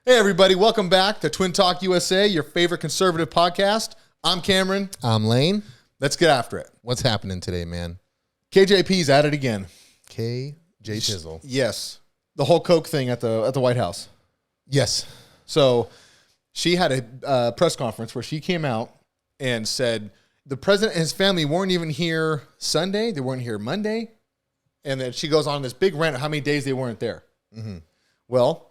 Hey, everybody. Welcome back to Twin Talk USA, your favorite conservative podcast. I'm Cameron. I'm Lane. Let's get after it. What's happening today, man? KJP's at it again. KJ Chisel. Yes. The whole Coke thing at the White House. Yes. So she had a press conference where she came out and said the president and his family weren't even here Sunday. They weren't here Monday. And then she goes on this big rant of how many days they weren't there. Mm-hmm. Well,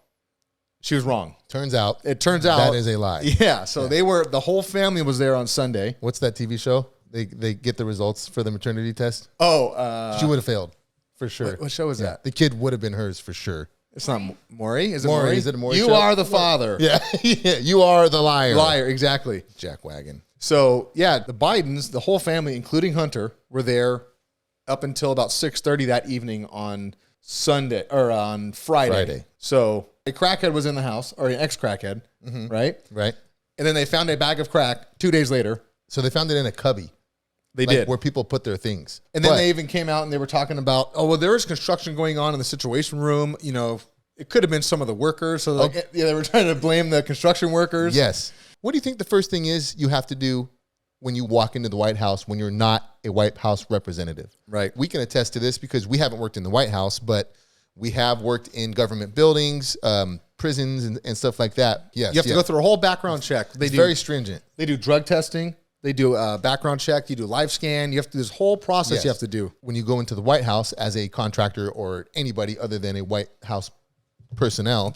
she was wrong. It turns out that is a lie. Yeah. So the whole family was there on Sunday. What's that TV show? They get the results for the maternity test. Oh, she would have failed for sure. What show is that? The kid would have been hers for sure. It's not Maury. Is it Maury? Maury? Is it a Maury You show? are the father. Yeah. Yeah. You are the liar. Liar. Exactly. Jackwagon. So yeah, the Bidens, the whole family, including Hunter, were there up until about 6:30 that evening on Sunday or on Friday. So a crackhead was in the house, or an ex-crackhead, right? Right. And then they found a bag of crack 2 days later. So they found it in a cubby. They did. Where people put their things. And then they even came out and they were talking about, oh, well, there is construction going on in the Situation Room. You know, it could have been some of the workers. So they were trying to blame the construction workers. Yes. What do you think the first thing is you have to do when you walk into the White House when you're not a White House representative? Right. We can attest to this because we haven't worked in the White House, but we have worked in government buildings, prisons, and stuff like that. Yes, you have to go through a whole background check. It's very stringent. They do drug testing. They do a background check. You do live scan. You have to do this whole process. You have to do when you go into the White House as a contractor or anybody other than a White House personnel.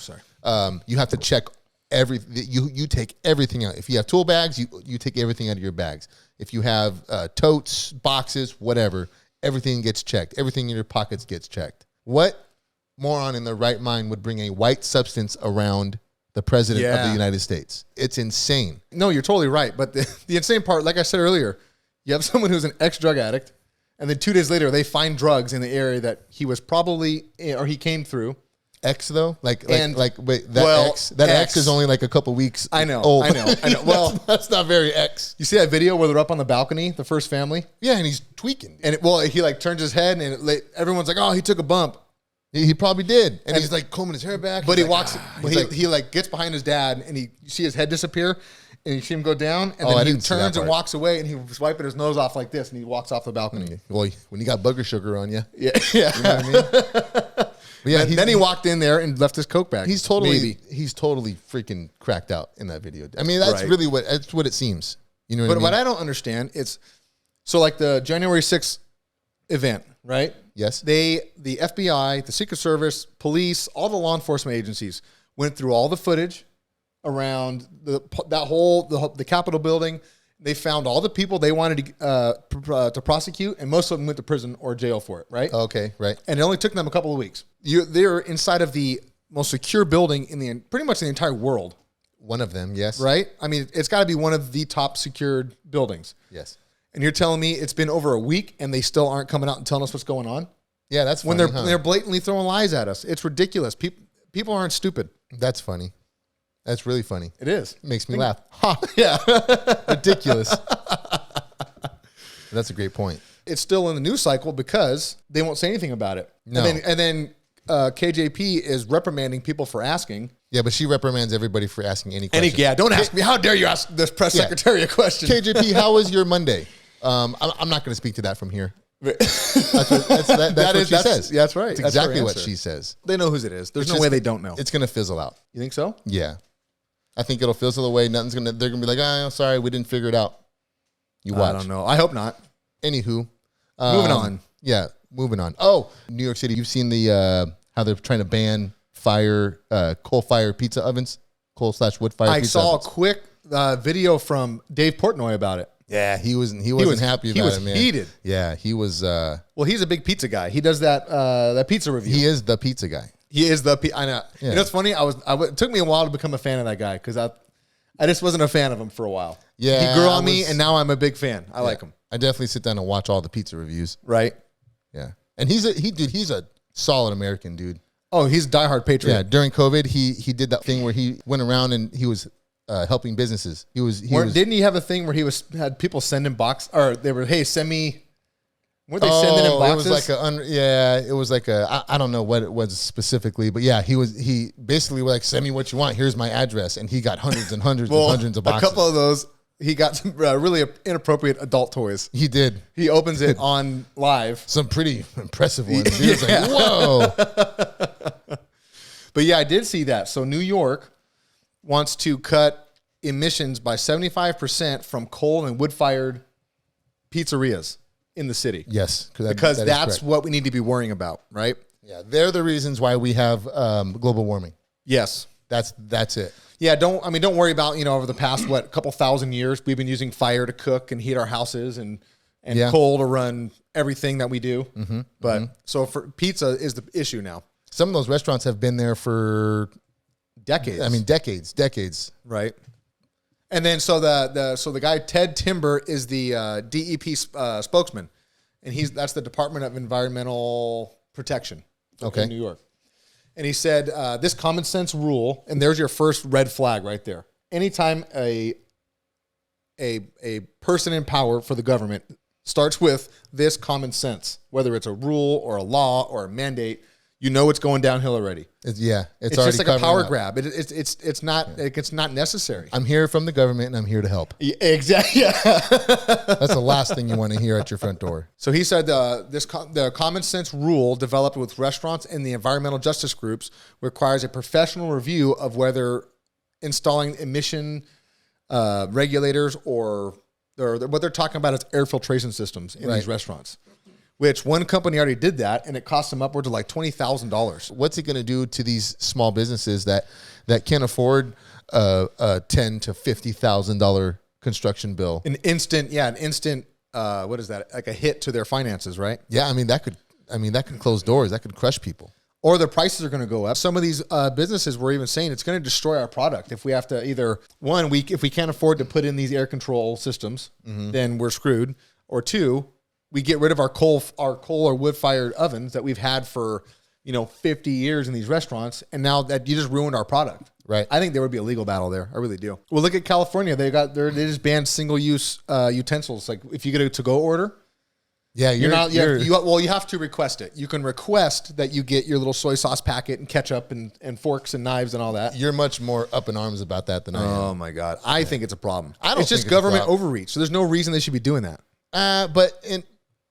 You have to check you take everything out. If you have tool bags, you take everything out of your bags. If you have totes, boxes, whatever, everything gets checked. Everything in your pockets gets checked. What moron in their right mind would bring a white substance around the president of the United States? It's insane. No, you're totally right. But the insane part, like I said earlier, you have someone who's an ex-drug addict, and then 2 days later they find drugs in the area that he was probably or he came through. X though, wait, X is only like a couple weeks. I know. Well, that's not very X. You see that video where they're up on the balcony, the first family? Yeah, and he's tweaking. And he like turns his head, and everyone's like, "Oh, he took a bump." He probably did, and he's like combing his hair back. But he walks. He gets behind his dad, and you see his head disappear, and you see him go down, and then he turns and walks away, and he was wiping his nose off like this, and he walks off the balcony. Well, when you got booger sugar on you, yeah. You know what I mean? Yeah, then he walked in there and left his Coke bag. He's totally freaking cracked out in that video. I mean, that's really what it seems. You know what I mean? But what I don't understand, it's so like the January 6th event, right? Yes. The FBI, the Secret Service, police, all the law enforcement agencies went through all the footage around the Capitol building. They found all the people they wanted to prosecute, and most of them went to prison or jail for it, right? Okay, right. And it only took them a couple of weeks. They're inside of the most secure building in pretty much the entire world. One of them, yes. Right? I mean, it's got to be one of the top secured buildings. Yes. And you're telling me it's been over a week and they still aren't coming out and telling us what's going on? Yeah, that's funny, when they're blatantly throwing lies at us. It's ridiculous. People aren't stupid. That's funny. That's really funny. It is. It makes me laugh. Ha! Yeah. Ridiculous. That's a great point. It's still in the news cycle because they won't say anything about it. No. And then KJP is reprimanding people for asking. Yeah, but she reprimands everybody for asking any question. Don't ask me. How dare you ask this press secretary a question? KJP, how was your Monday? I'm not going to speak to that from here. That's what she says. Yeah, that's right. That's exactly what she says. They know whose it is. There's no way they don't know. It's going to fizzle out. You think so? Yeah. I think it'll fizzle away. They're going to be like, oh, sorry, we didn't figure it out. You watch. I don't know. I hope not. Anywho. Moving on. Yeah, moving on. Oh, New York City, you've seen how they're trying to ban coal-fired pizza ovens? Coal/wood-fired pizza ovens. I saw a quick video from Dave Portnoy about it. Yeah, he wasn't happy about it, man. He was heated. Yeah, he was. Well, he's a big pizza guy. He does that pizza review. He is the pizza guy. I know. Yeah. You know what's funny? It took me a while to become a fan of that guy because I just wasn't a fan of him for a while. Yeah, he grew on me, and now I'm a big fan. I like him. I definitely sit down and watch all the pizza reviews. Right. Yeah, and he's a solid American dude. Oh, he's a diehard patriot. Yeah, during COVID, he did that thing where he went around and he was helping businesses. Didn't he have a thing where had people send him box, or they were, hey, send me Weren't they sending in boxes? It was like it was like I don't know what it was specifically, but yeah, he basically was like, send me what you want. Here's my address, and he got hundreds and hundreds and hundreds of boxes. A couple of those, he got some really inappropriate adult toys. He did. He opens it on live. Some pretty impressive ones. He was like, whoa. But yeah, I did see that. So New York wants to cut emissions by 75% from coal and wood-fired pizzerias in the city. Yes. Because that's what we need to be worrying about, right? Yeah, they're the reasons why we have global warming. Yes. That's it. Yeah, don't worry about, over the past, couple thousand years, we've been using fire to cook and heat our houses and coal to run everything that we do. Mm-hmm. But so for pizza is the issue now. Some of those restaurants have been there for decades. I mean, decades. Right. And then so the guy Ted Timber is the DEP spokesman, and that's the Department of Environmental Protection in New York. And he said this common sense rule, and there's your first red flag right there. Anytime a person in power for the government starts with this common sense, whether it's a rule or a law or a mandate, it's going downhill already. It's just like a power grab. It's not necessary. I'm here from the government, and I'm here to help. Yeah, exactly. Yeah. That's the last thing you want to hear at your front door. So he said the common sense rule developed with restaurants and the environmental justice groups requires a professional review of whether installing emission regulators or what they're talking about is air filtration systems in these restaurants. Which one company already did that, and it cost them upwards of like $20,000. What's it going to do to these small businesses that can't afford a $10,000 to $50,000 construction bill? An instant. What is that? Like a hit to their finances, right? Yeah, that could close doors. That could crush people. Or their prices are going to go up. Some of these businesses were even saying it's going to destroy our product if we have to if we can't afford to put in these air control systems, then we're screwed. Or two, we get rid of our coal or wood-fired ovens that we've had for 50 years in these restaurants, and now that you just ruined our product. Right. I think there would be a legal battle there. I really do. Well, look at California. They just banned single-use utensils. Like if you get a to-go order, yeah, you have to request it. You can request that you get your little soy sauce packet and ketchup and forks and knives and all that. You're much more up in arms about that than I am. Oh my God, I think it's a problem. It's just government overreach. So there's no reason they should be doing that.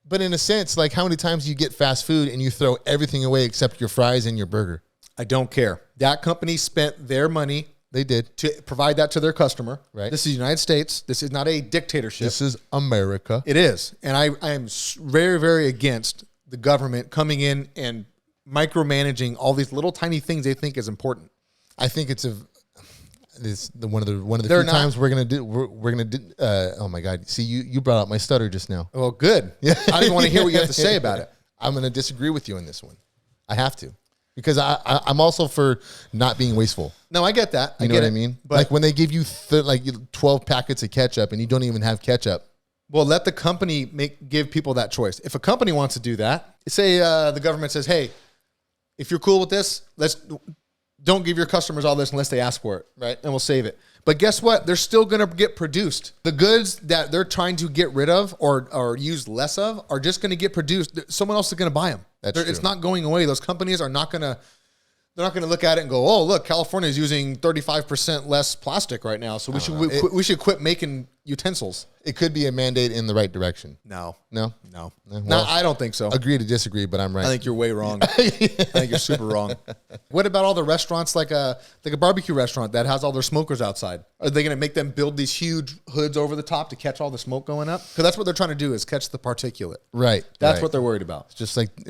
But in a sense, like how many times you get fast food and you throw everything away except your fries and your burger? I don't care. That company spent their money. They did. To provide that to their customer. Right. This is the United States. This is not a dictatorship. This is America. It is. And I am very, very against the government coming in and micromanaging all these little tiny things they think is important. I think it's one of the few times we're gonna do. Oh my God! See, you brought up my stutter just now. Well, good. Yeah, I didn't want to hear what you have to say about it. I'm gonna disagree with you on this one. I have to, because I'm also for not being wasteful. No, I get that. You know what I mean? But like when they give you 12 packets of ketchup and you don't even have ketchup. Well, let the company give people that choice. If a company wants to do that, say the government says, "Hey, if you're cool with this, don't give your customers all this unless they ask for it, right? And we'll save it." But guess what? They're still going to get produced. The goods that they're trying to get rid of or use less of are just going to get produced. Someone else is going to buy them. It's not going away. Those companies are not going to. They're not going to look at it and go, "Oh, look, California is using 35% less plastic right now, so we should quit making utensils." It could be a mandate in the right direction. No, I don't think so. Agree to disagree, but I'm right. I think you're way wrong. I think you're super wrong. What about all the restaurants like a barbecue restaurant that has all their smokers outside? Are they going to make them build these huge hoods over the top to catch all the smoke going up? Because that's what they're trying to do is catch the particulate. Right. That's what they're worried about. It's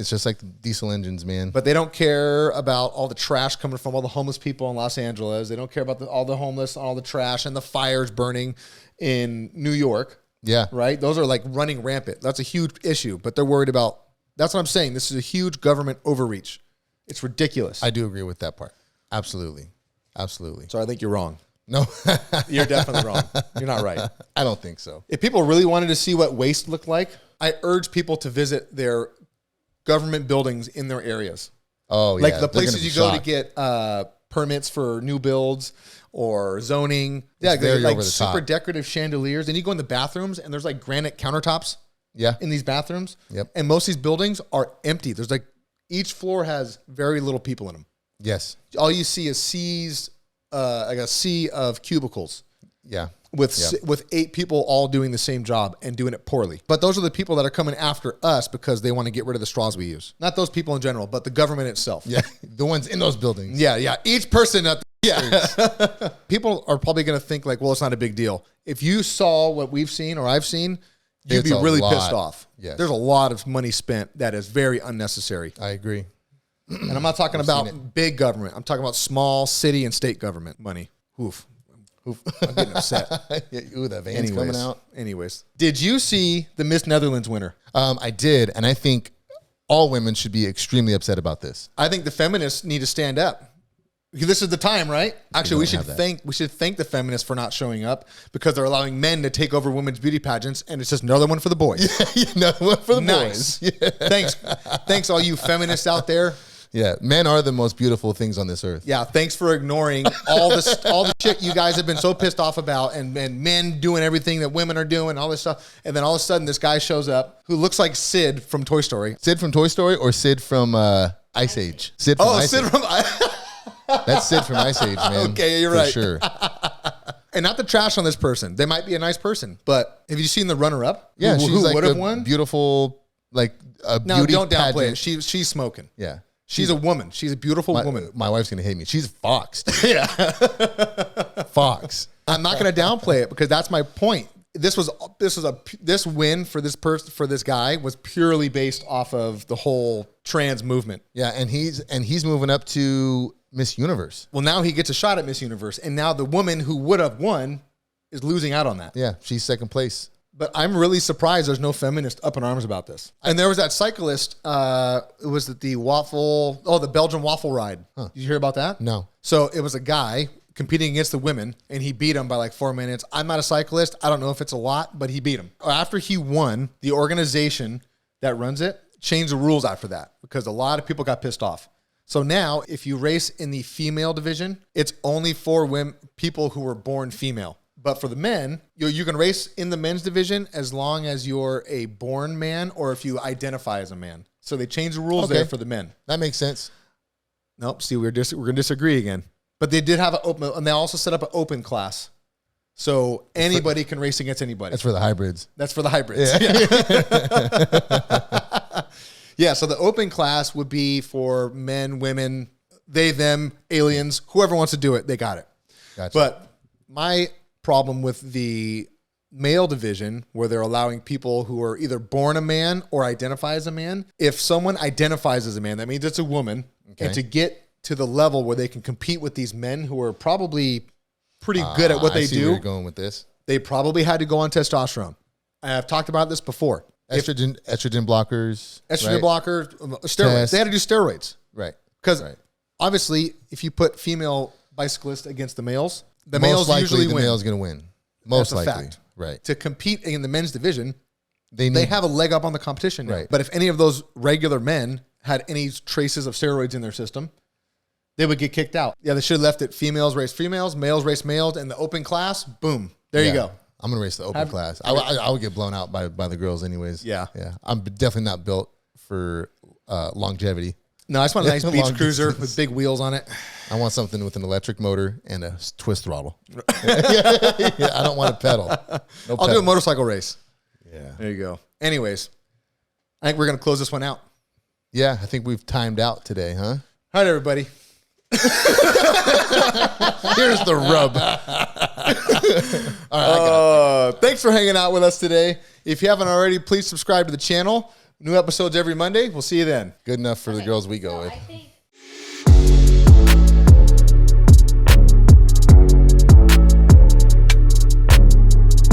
just like diesel engines, man. But they don't care about all the trash coming from all the homeless people in Los Angeles. They don't care about all the homeless, all the trash, and the fires burning in New York. Yeah. Right? Those are like running rampant. That's a huge issue, but they're worried about, that's what I'm saying. This is a huge government overreach. It's ridiculous. I do agree with that part. Absolutely. So I think you're wrong. No. You're definitely wrong. You're not right. I don't think so. If people really wanted to see what waste looked like, I urge people to visit their government buildings in their areas. Oh, yeah. Like the places you go to get permits for new builds or zoning. Yeah, like super decorative chandeliers. And you go in the bathrooms and there's like granite countertops. in these bathrooms. Yep. And most of these buildings are empty. There's like each floor has very little people in them. Yes. All you see is like a sea of cubicles. Yeah. With 8 people all doing the same job and doing it poorly. But those are the people that are coming after us because they want to get rid of the straws we use. Not those people in general, but the government itself. Yeah. The ones in those buildings. Yeah. Each person at people are probably going to think like, well, it's not a big deal. If you saw what we've seen or I've seen, you'd be really pissed off. Yes. There's a lot of money spent that is very unnecessary. I agree. And I'm not talking about big government. I'm talking about small city and state government money. Oof. I'm getting upset. Ooh, the van's coming out. Anyways, did you see the Miss Netherlands winner? I did, and I think all women should be extremely upset about this. I think the feminists need to stand up. This is the time, right? Actually, we should thank the feminists for not showing up because they're allowing men to take over women's beauty pageants, and it's just another one for the boys. Another one for the boys. Yeah. Thanks, all you feminists out there. Yeah, men are the most beautiful things on this earth. Yeah, thanks for ignoring all the shit you guys have been so pissed off about, and men doing everything that women are doing, all this stuff, and then all of a sudden this guy shows up who looks like Sid from Toy Story. Sid from Toy Story or Sid from Ice Age? Sid from Ice Age. That's Sid from Ice Age, man. Okay, you're right. For sure. And not the trash on this person. They might be a nice person, but have you seen the runner-up? Yeah, she's like would have a won? Beautiful, like a No, beauty don't downplay pageant. it. She's smoking. Yeah. She's a woman. She's a beautiful woman. My wife's going to hate me. She's Fox. Yeah. Fox. I'm not going to downplay it because that's my point. This win for this guy was purely based off of the whole trans movement. Yeah, and he's moving up to Miss Universe. Well, now he gets a shot at Miss Universe, and now the woman who would have won is losing out on that. Yeah, she's second place. But I'm really surprised there's no feminist up in arms about this. And there was that cyclist, it was the Belgian waffle ride. Huh. Did you hear about that? No. So it was a guy competing against the women, and he beat him by like 4 minutes. I'm not a cyclist. I don't know if it's a lot, but he beat him. After he won, the organization that runs it changed the rules after that because a lot of people got pissed off. So now, if you race in the female division, it's only for people who were born female. But for the men, you can race in the men's division as long as you're a born man or if you identify as a man. So they changed the rules there for the men. That makes sense. Nope. See, we're going to disagree again. But they did have an open, and they also set up an open class. So anybody can race against anybody. That's for the hybrids. That's for the hybrids. Yeah. Yeah, so the open class would be for men, women, they, them, aliens, whoever wants to do it, they got it. Gotcha. But my problem with the male division, where they're allowing people who are either born a man or identify as a man, if someone identifies as a man, that means it's a woman. Okay. And to get to the level where they can compete with these men who are probably pretty good at what they do. Where you're going with this. They probably had to go on testosterone. I've talked about this before. Estrogen blockers. Estrogen blocker, steroids. They had to do steroids. Right. Because obviously, if you put female bicyclists against the males Most males likely usually the win. male's going to win. Most That's a likely. fact. Right. To compete in the men's division, they have a leg up on the competition now. Right. But if any of those regular men had any traces of steroids in their system, they would get kicked out. Yeah, they should have left it females race females, males race males, and the open class, boom. There you go. I'm going to race the open class. I would get blown out by the girls anyways. Yeah. Yeah. I'm definitely not built for longevity. No, I just want a nice beach cruiser with big wheels on it. I want something with an electric motor and a twist throttle. Yeah, I don't want a pedal. No I'll do a motorcycle race. Yeah. There you go. Anyways, I think we're going to close this one out. Yeah, I think we've timed out today, huh? All right, everybody. Here's the rub. All right, thanks for hanging out with us today. If you haven't already, please subscribe to the channel. New episodes every Monday. We'll see you then. Good enough for the girls we go with. I think